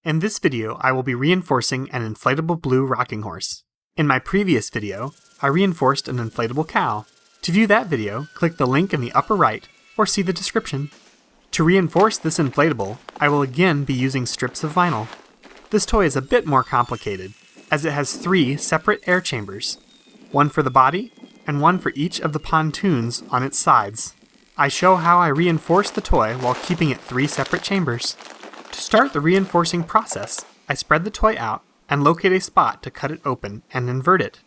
In this video, I will be reinforcing an inflatable blue rocking horse. In my previous video, I reinforced an inflatable cow. To view that video, click the link in the upper right or see the description. To reinforce this inflatable, I will again be using strips of vinyl. This toy is a bit more complicated, as it has 3 separate air chambers, one for the body and one for each of the pontoons on its sides. I show how I reinforce the toy while keeping it 3 separate chambers. To start the reinforcing process, I spread the toy out and locate a spot to cut it open and invert it.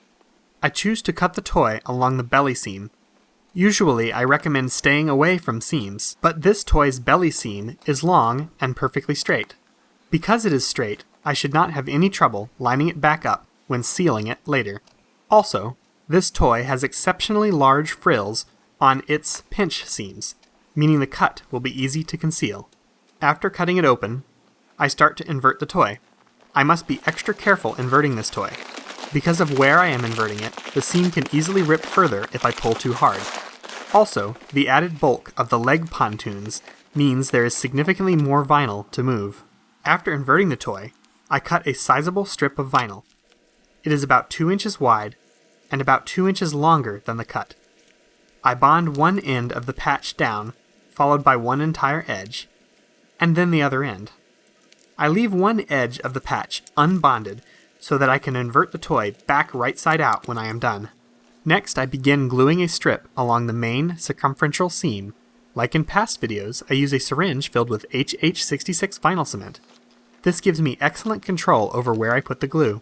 I choose to cut the toy along the belly seam. Usually I recommend staying away from seams, but this toy's belly seam is long and perfectly straight. Because it is straight, I should not have any trouble lining it back up when sealing it later. Also, this toy has exceptionally large frills on its pinch seams, meaning the cut will be easy to conceal. After cutting it open, I start to invert the toy. I must be extra careful inverting this toy. Because of where I am inverting it, the seam can easily rip further if I pull too hard. Also, the added bulk of the leg pontoons means there is significantly more vinyl to move. After inverting the toy, I cut a sizable strip of vinyl. It is about 2 inches wide and about 2 inches longer than the cut. I bond one end of the patch down, followed by one entire edge, and then the other end. I leave one edge of the patch unbonded so that I can invert the toy back right side out when I am done. Next, I begin gluing a strip along the main circumferential seam. Like in past videos, I use a syringe filled with HH66 vinyl cement. This gives me excellent control over where I put the glue.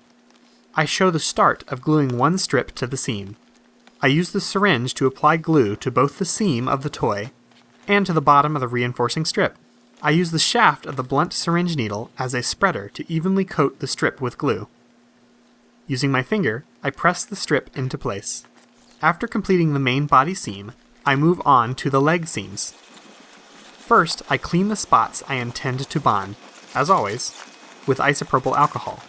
I show the start of gluing one strip to the seam. I use the syringe to apply glue to both the seam of the toy and to the bottom of the reinforcing strip. I use the shaft of the blunt syringe needle as a spreader to evenly coat the strip with glue. Using my finger, I press the strip into place. After completing the main body seam, I move on to the leg seams. First, I clean the spots I intend to bond, as always, with isopropyl alcohol.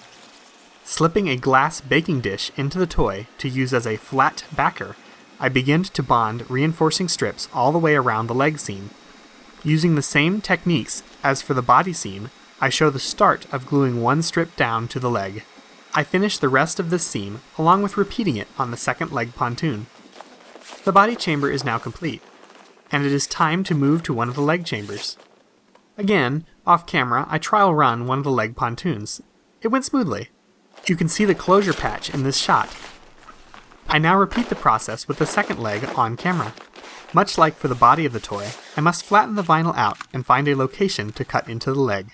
Slipping a glass baking dish into the toy to use as a flat backer, I begin to bond reinforcing strips all the way around the leg seam. Using the same techniques as for the body seam, I show the start of gluing one strip down to the leg. I finish the rest of this seam along with repeating it on the second leg pontoon. The body chamber is now complete, and it is time to move to one of the leg chambers. Again, off camera, I trial run one of the leg pontoons. It went smoothly. You can see the closure patch in this shot. I now repeat the process with the second leg on camera. Much like for the body of the toy, I must flatten the vinyl out and find a location to cut into the leg.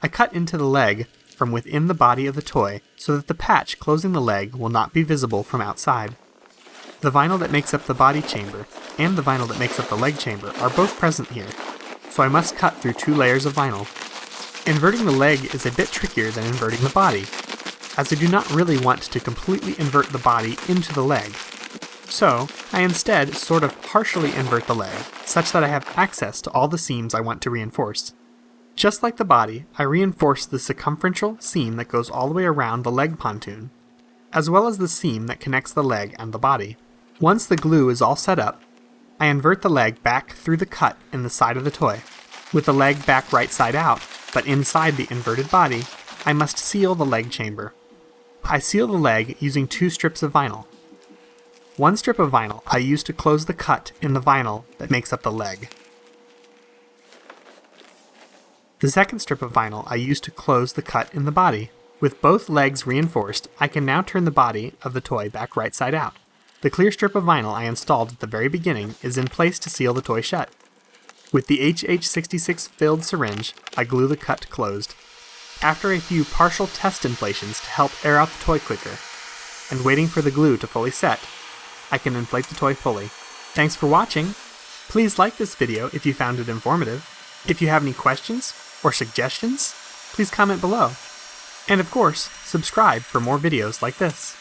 I cut into the leg from within the body of the toy so that the patch closing the leg will not be visible from outside. The vinyl that makes up the body chamber and the vinyl that makes up the leg chamber are both present here, so I must cut through 2 layers of vinyl. Inverting the leg is a bit trickier than inverting the body, as I do not really want to completely invert the body into the leg. So, I instead sort of partially invert the leg, such that I have access to all the seams I want to reinforce. Just like the body, I reinforce the circumferential seam that goes all the way around the leg pontoon, as well as the seam that connects the leg and the body. Once the glue is all set up, I invert the leg back through the cut in the side of the toy. With the leg back right side out, but inside the inverted body, I must seal the leg chamber. I seal the leg using 2 strips of vinyl. One strip of vinyl I use to close the cut in the vinyl that makes up the leg. The second strip of vinyl I use to close the cut in the body. With both legs reinforced, I can now turn the body of the toy back right side out. The clear strip of vinyl I installed at the very beginning is in place to seal the toy shut. With the HH66 filled syringe, I glue the cut closed. After a few partial test inflations to help air out the toy quicker, and waiting for the glue to fully set, I can inflate the toy fully. Thanks for watching. Please like this video if you found it informative. If you have any questions or suggestions, please comment below. And of course, subscribe for more videos like this.